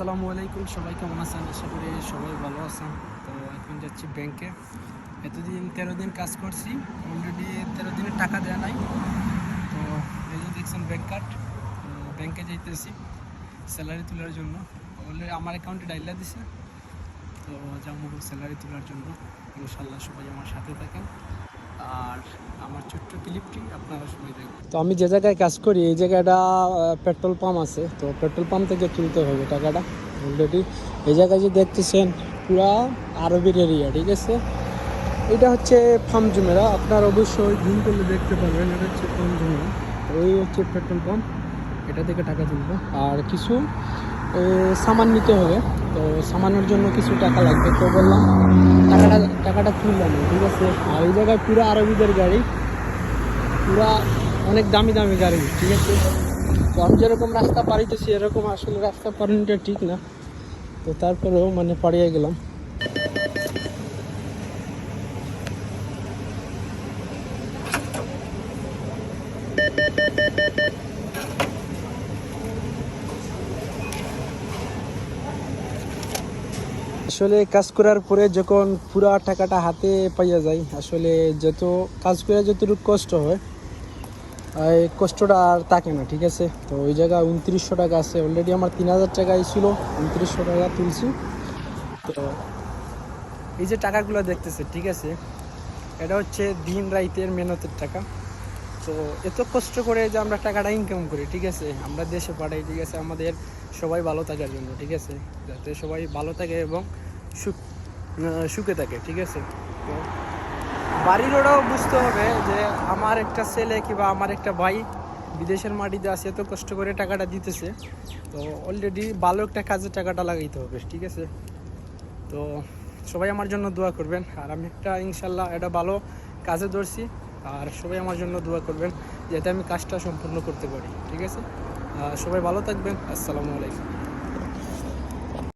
আসসালামু আলাইকুম, সবাই কেমন আছেন? আশা করি সবাই ভালো আছেন। তো এখন যাচ্ছি ব্যাংকে। এতদিন 13 দিন কাজ করছি, অলরেডি 13 দিনের টাকা দেওয়া নাই। তো এই যে দেখছেন ব্যাংক কার্ড, ব্যাংকে যাইতেছি স্যালারি তোলার জন্য। অলরেডি আমার অ্যাকাউন্টে ডাইলা দিছে, তো যাবো স্যালারি তোলার জন্য। ইনশাল্লাহ সবাই আমার সাথে থাকেন, আর আমার ছোট্ট ক্লিপটি আপনারা সবাই দেখবেন। তো আমি যে জায়গায় কাজ করি এই জায়গাটা পেট্রোল পাম্প আছে, তো পেট্রোল পাম্প থেকে তুলতে হবে টাকাটা। অলরেডি এই জায়গায় যে দেখতেছেন পুরা আরবের এরিয়া, ঠিক আছে। এটা হচ্ছে ফার্ম জুমেরা, আপনার অবশ্যই জুম করলে দেখতে পারবেন। এটা হচ্ছে ফার্ম জুমেরা, ওই হচ্ছে পেট্রোল পাম্প। এটা থেকে টাকা তুলবো, আর কিছু সামান নিতে হবে। তো সামানের জন্য কিছু টাকা লাগবে, তো বললাম টাকাটা তুললাম, ঠিক আছে। আর এই জায়গায় পুরো আরবিদের গাড়ি, পুরা অনেক দামি দামি গাড়ি, ঠিক আছে। তো আমি যেরকম রাস্তা পাড়িতেছি এরকম আসলে রাস্তা পাড়ানোটা ঠিক না, তো তারপরেও মানে পাড়িয়ে গেলাম। আসলে কাজ করার পরে যখন পুরা টাকাটা হাতে পাইয়া যায়, আসলে যত কাজ করে যতটুকু কষ্ট হয় এই কষ্টটা আর থাকে না, ঠিক আছে। তো ওই জায়গায় 2900 টাকা আছে, অলরেডি আমার 3000 টাকা ছিল, 2900 টাকা তুলছি। তো এই যে টাকাগুলো দেখতেছে, ঠিক আছে, এটা হচ্ছে দিন রাইতের মেহনতের টাকা। তো এত কষ্ট করে যে আমরা টাকাটা ইনকাম করি, ঠিক আছে, আমরা দেশে পাঠাই, ঠিক আছে, আমাদের সবাই ভালো থাকার জন্য, ঠিক আছে, যাতে সবাই ভালো থাকে এবং সুখে থাকে, ঠিক আছে। তো বাড়ির ওরাও বুঝতে হবে যে আমার একটা ছেলে কিংবা আমার একটা ভাই বিদেশের মাটিতে আছে, এত কষ্ট করে টাকাটা দিতেছে। তো অলরেডি ভালো একটা কাজে টাকাটা লাগাইতে হবে, ঠিক আছে। তো সবাই আমার জন্য দোয়া করবেন, আর আমি একটা ইনশাল্লাহ এটা ভালো কাজে ধরছি, আর সবাই আমার জন্য দোয়া করবেন যাতে আমি কাজটা সম্পূর্ণ করতে পারি, ঠিক আছে। সবাই ভালো থাকবেন। আসসালামু আলাইকুম।